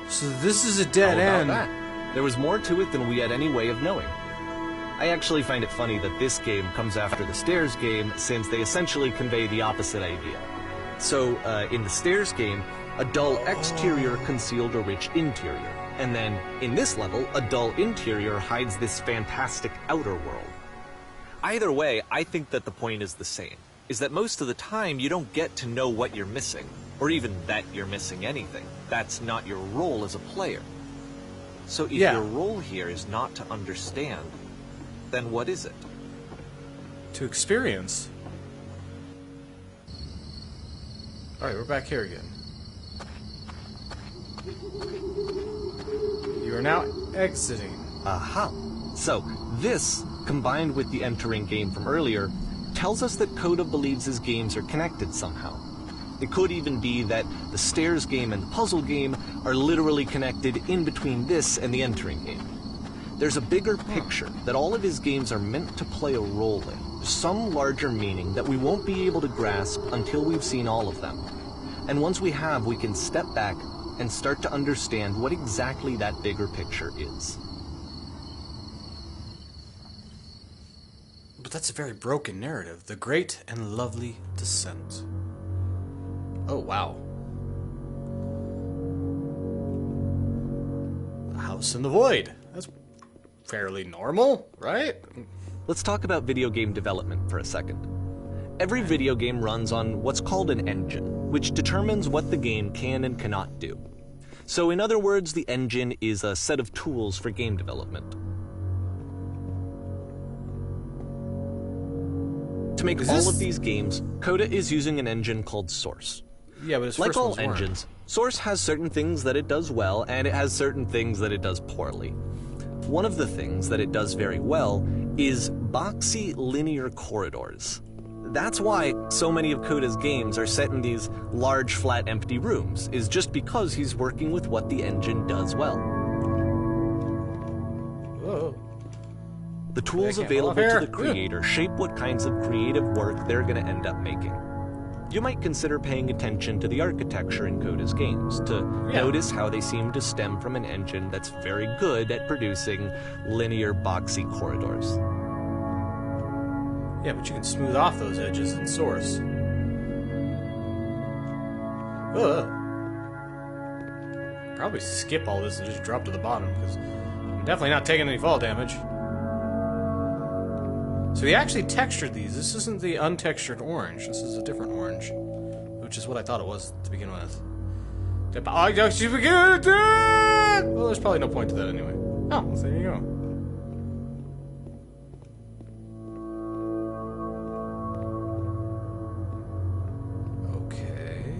So this is a dead How end. about that? There was more to it than we had any way of knowing. I actually find it funny that this game comes after the Stairs game, since they essentially convey the opposite idea. So, in the Stairs game, a dull exterior concealed a rich interior. And then, in this level, a dull interior hides this fantastic outer world. Either way, I think that the point is the same, is that most of the time you don't get to know what you're missing, or even that you're missing anything. That's not your role as a player. So if your role here is not to understand, then what is it? To experience. Alright, we're back here again. You are now exiting. Aha. So, this, combined with the entering game from earlier, tells us that Coda believes his games are connected somehow. It could even be that the Stairs game and the puzzle game are literally connected in between this and the entering game. There's a bigger picture that all of his games are meant to play a role in, some larger meaning that we won't be able to grasp until we've seen all of them. And once we have, we can step back and start to understand what exactly that bigger picture is. But that's a very broken narrative. The Great and Lovely Descent. Oh, wow. A House in the Void. That's fairly normal, right? Let's talk about video game development for a second. Every video game runs on what's called an engine, which determines what the game can and cannot do. So in other words, the engine is a set of tools for game development. To make all of these games, Coda is using an engine called Source. Yeah, but like all engines, Source has certain things that it does well, and it has certain things that it does poorly. One of the things that it does very well is boxy linear corridors. That's why so many of Coda's games are set in these large, flat, empty rooms, is just because he's working with what the engine does well. Whoa. The tools available to the creator shape what kinds of creative work they're going to end up making. You might consider paying attention to the architecture in Coda's games, to notice how they seem to stem from an engine that's very good at producing linear, boxy corridors. Yeah, but you can smooth off those edges in Source. Probably skip all this and just drop to the bottom, because I'm definitely not taking any fall damage. So he actually textured these. This isn't the untextured orange. This is a different orange, which is what I thought it was to begin with. Well, there's probably no point to that anyway. Oh, well, there you go. Okay.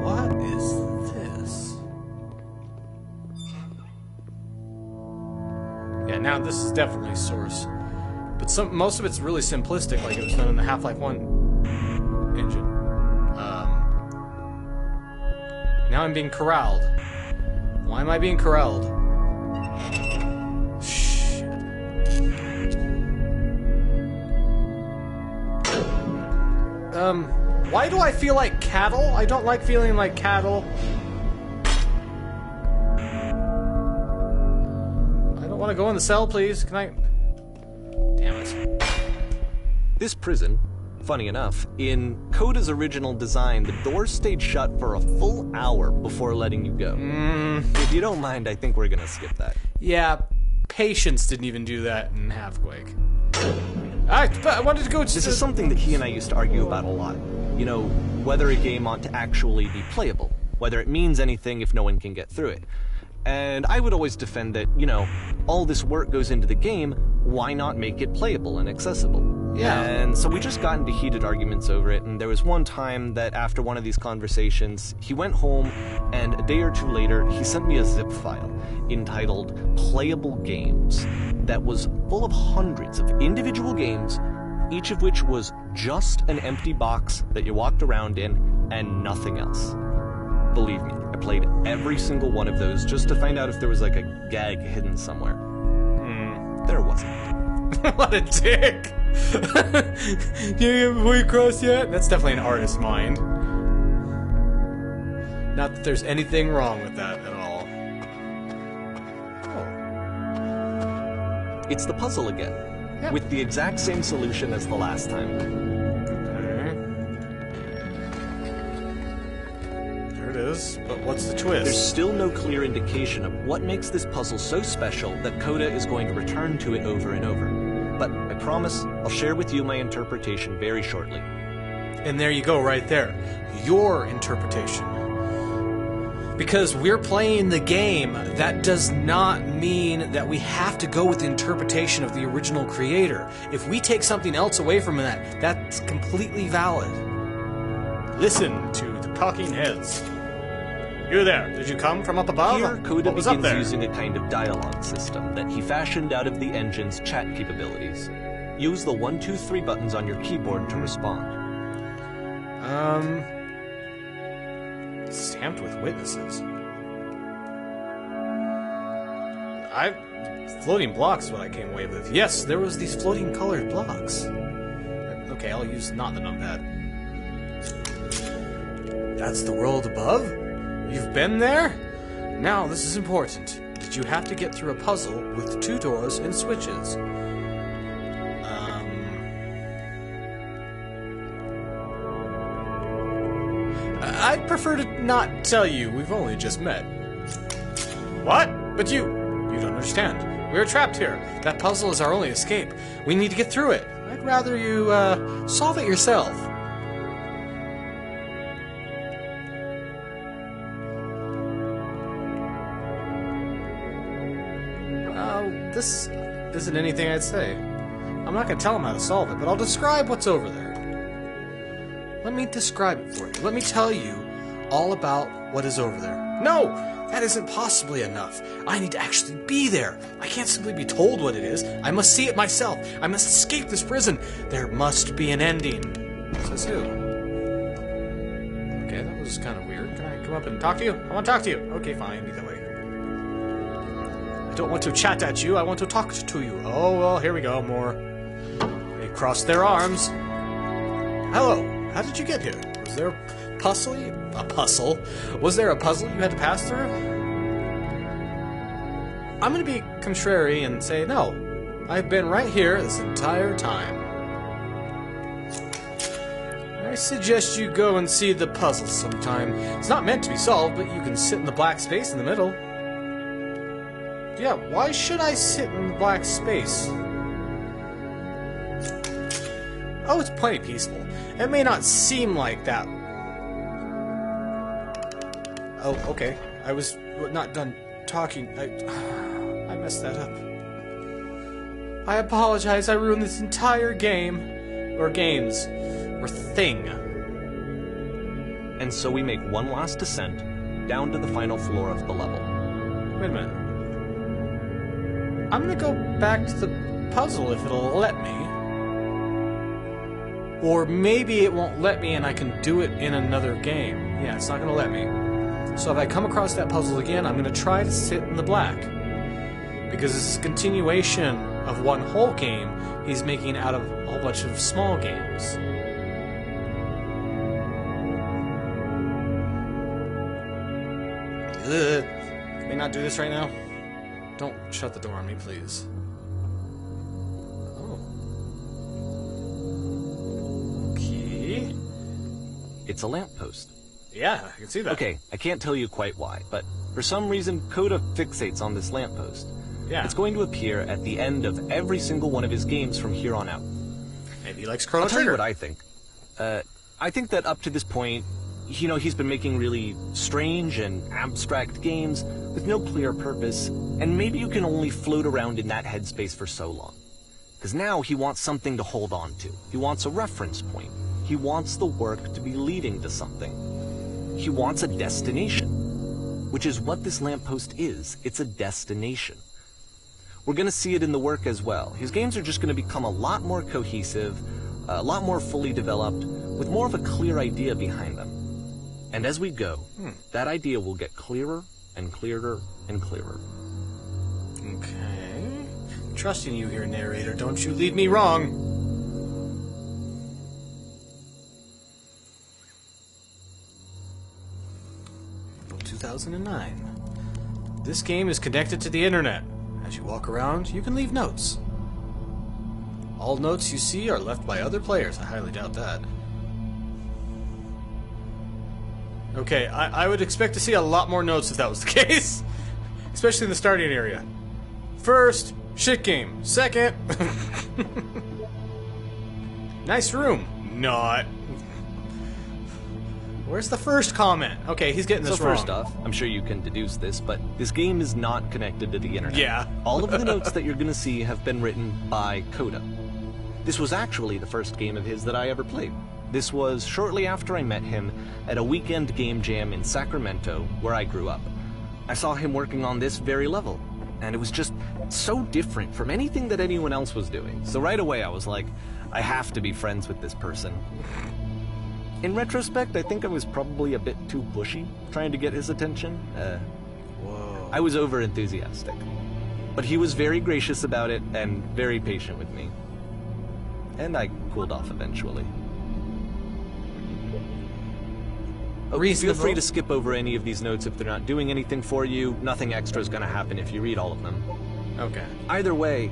What is this? Yeah, now this is definitely Source. But most of it's really simplistic, like it was done in the Half-Life 1 engine. Now I'm being corralled. Why am I being corralled? Shit. Why do I feel like cattle? I don't like feeling like cattle. I don't want to go in the cell, please. Can I... Damn it. This prison, funny enough, in Coda's original design, the doors stayed shut for a full hour before letting you go. If you don't mind, I think we're gonna skip that. Yeah, Patience didn't even do that in Half-Quake. But I wanted to go to... This is something that he and I used to argue about a lot. You know, whether a game ought to actually be playable, whether it means anything if no one can get through it. And I would always defend that, you know, all this work goes into the game, why not make it playable and accessible? Yeah. And so we just got into heated arguments over it, and there was one time that after one of these conversations, he went home, and a day or two later, he sent me a zip file entitled Playable Games that was full of hundreds of individual games, each of which was just an empty box that you walked around in and nothing else. Believe me, I played every single one of those just to find out if there was like a gag hidden somewhere. There wasn't. What a dick! You haven't way across yet? That's definitely an artist's mind. Not that there's anything wrong with that at all. Oh. It's the puzzle again, Yep. with the exact same solution as the last time. Okay. There it is. But what's the twist? There's still no clear indication of what makes this puzzle so special that Coda is going to return to it over and over. But I promise I'll share with you my interpretation very shortly. And there you go, right there. Your interpretation. Because we're playing the game, that does not mean that we have to go with the interpretation of the original creator. If we take something else away from that, that's completely valid. Listen to the talking heads. You there, did you come from up above? Here, Coda What was up begins there? using a kind of dialogue system that he fashioned out of the engine's chat capabilities. Use the 1, 2, 3 buttons on your keyboard to respond. Stamped with witnesses. Floating blocks is what I came away with. Yes, there was these floating colored blocks. Okay, I'll use not the numpad. That's the world above? You've been there? Now, this is important. Did you have to get through a puzzle with 2 doors and switches? I'd prefer to not tell you. We've only just met. What? But you don't understand. We're trapped here. That puzzle is our only escape. We need to get through it. I'd rather you, solve it yourself. This isn't anything I'd say. I'm not going to tell him how to solve it, but I'll describe what's over there. Let me describe it for you. Let me tell you all about what is over there. No! That isn't possibly enough. I need to actually be there. I can't simply be told what it is. I must see it myself. I must escape this prison. There must be an ending. Says who? Okay, that was kind of weird. Can I come up and talk to you? I want to talk to you. Okay, fine. Either way. I don't want to chat at you. I want to talk to you. Oh, well, here we go. More. They crossed their arms. Hello. How did you get here? Was there a puzzle? Was there a puzzle you had to pass through? I'm going to be contrary and say no. I've been right here this entire time. I suggest you go and see the puzzle sometime. It's not meant to be solved, but you can sit in the black space in the middle. Yeah, why should I sit in the black space? Oh, it's plenty peaceful. It may not seem like that. Oh, okay. I was not done talking. I messed that up. I apologize. I ruined this entire game. Or games. Or thing. And so we make one last descent down to the final floor of the level. Wait a minute. I'm gonna go back to the puzzle if it'll let me. Or maybe it won't let me and I can do it in another game. Yeah, it's not gonna let me. So if I come across that puzzle again, I'm gonna try to sit in the black. Because this is a continuation of one whole game he's making out of a whole bunch of small games. Ugh. Can we not do this right now? Don't shut the door on me, please. Oh. Okay. It's a lamppost. Yeah, I can see that. Okay, I can't tell you quite why, but for some reason, Coda fixates on this lamppost. Yeah. It's going to appear at the end of every single one of his games from here on out. Maybe he likes Chrono I'll tell you Trigger. what I think. I think that up to this point, you know, he's been making really strange and abstract games with no clear purpose, and maybe you can only float around in that headspace for so long. Because now he wants something to hold on to. He wants a reference point. He wants the work to be leading to something. He wants a destination, which is what this lamppost is. It's a destination. We're going to see it in the work as well. His games are just going to become a lot more cohesive, a lot more fully developed, with more of a clear idea behind them. And as we go, that idea will get clearer and clearer and clearer. Okay. Trusting you here, narrator. Don't you lead me wrong. 2009. This game is connected to the internet. As you walk around, you can leave notes. All notes you see are left by other players. I highly doubt that. Okay, I would expect to see a lot more notes if that was the case. Especially in the starting area. First, shit game. Second, nice room. Not. Where's the first comment? Okay, he's getting this wrong. So first off, I'm sure you can deduce this, but this game is not connected to the internet. Yeah. All of the notes that you're going to see have been written by RocoW. This was actually the first game of his that I ever played. This was shortly after I met him at a weekend game jam in Sacramento, where I grew up. I saw him working on this very level, and it was just so different from anything that anyone else was doing. So right away I was like, I have to be friends with this person. In retrospect, I think I was probably a bit too pushy, trying to get his attention. Whoa. I was over-enthusiastic. But he was very gracious about it and very patient with me. And I cooled off eventually. Feel free to skip over any of these notes if they're not doing anything for you. Nothing extra is going to happen if you read all of them. Okay. Either way,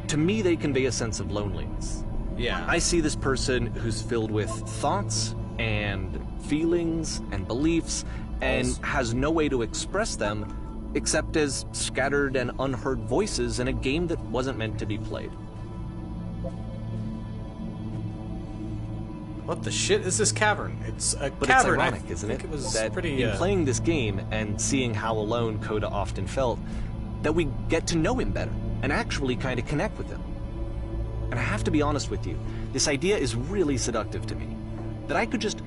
to me they convey a sense of loneliness. Yeah. I see this person who's filled with thoughts and feelings and beliefs and has no way to express them except as scattered and unheard voices in a game that wasn't meant to be played. What the shit is this cavern? It's a But cavern. it's ironic, isn't it? It was that pretty, in playing this game and seeing how alone RocoW often felt, that we get to know him better and actually kind of connect with him. And I have to be honest with you, this idea is really seductive to me. That I could just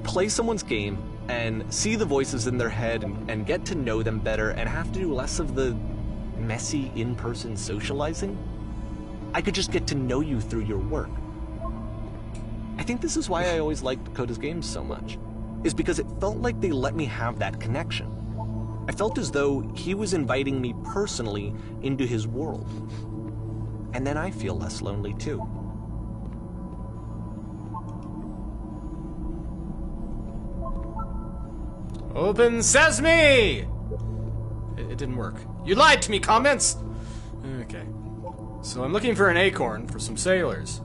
play someone's game and see the voices in their head and get to know them better and have to do less of the messy in-person socializing. I could just get to know you through your work. I think this is why I always liked RocoW's games so much, is because it felt like they let me have that connection. I felt as though he was inviting me personally into his world. And then I feel less lonely too. Open sesame! It didn't work. You lied to me, comments! Okay. So I'm looking for an acorn for some sailors.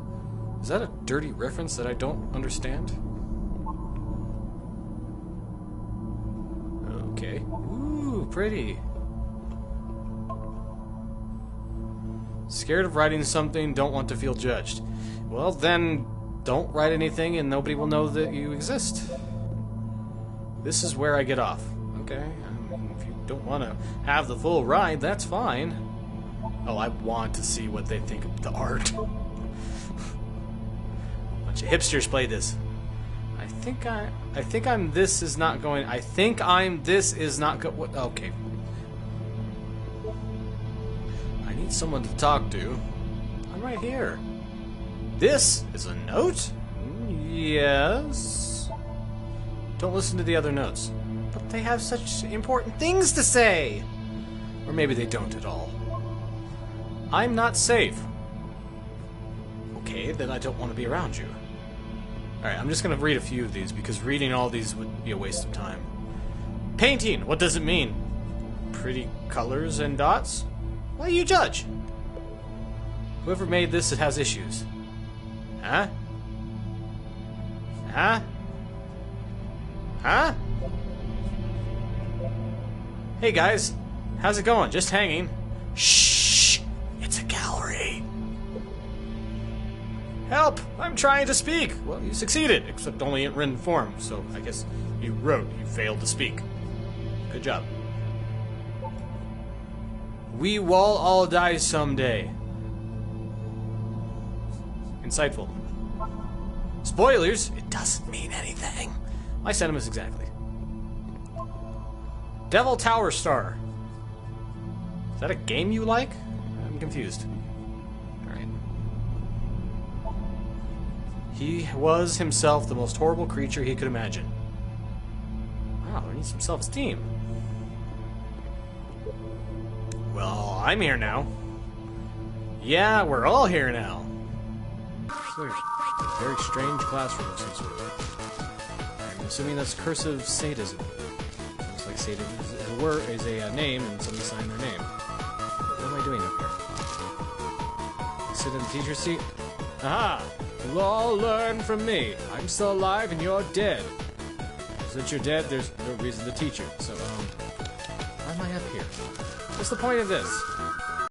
Is that a dirty reference that I don't understand? Okay. Ooh, pretty. Scared of writing something, don't want to feel judged. Well, then, don't write anything and nobody will know that you exist. This is where I get off. Okay, I mean, if you don't want to have the full ride, that's fine. Oh, I want to see what they think of the art. Bunch of hipsters play this. I think I'm this is not going. I think I'm this is not go. What? Okay. I need someone to talk to. I'm right here. This is a note? Yes. Don't listen to the other notes. But they have such important things to say. Or maybe they don't at all. I'm not safe. Okay, then I don't want to be around you. Alright, I'm just going to read a few of these because reading all these would be a waste of time. Painting, what does it mean? Pretty colors and dots? Why you judge? Whoever made this, it has issues. Huh? Huh? Huh? Hey guys, how's it going? Just hanging. Shh! It's a gallery. Help! I'm trying to speak! Well, you succeeded, except only in written form, so I guess you wrote, you failed to speak. Good job. We will all die someday. Insightful. Spoilers? It doesn't mean anything. My sentiments exactly. Devil Tower Star. Is that a game you like? I'm confused. Alright. He was himself the most horrible creature he could imagine. Wow, he needs some self-esteem. Well, I'm here now. Yeah, we're all here now. There's a very strange classroom of some sort. I'm assuming that's cursive sadism. Looks like dictated is a word, is a name, and somebody signed their name. What am I doing up here? Sit in the teacher's seat? Aha! You all learn from me. I'm still alive and you're dead. Since you're dead, there's no reason to teach you. So, why am I up here? What's the point of this?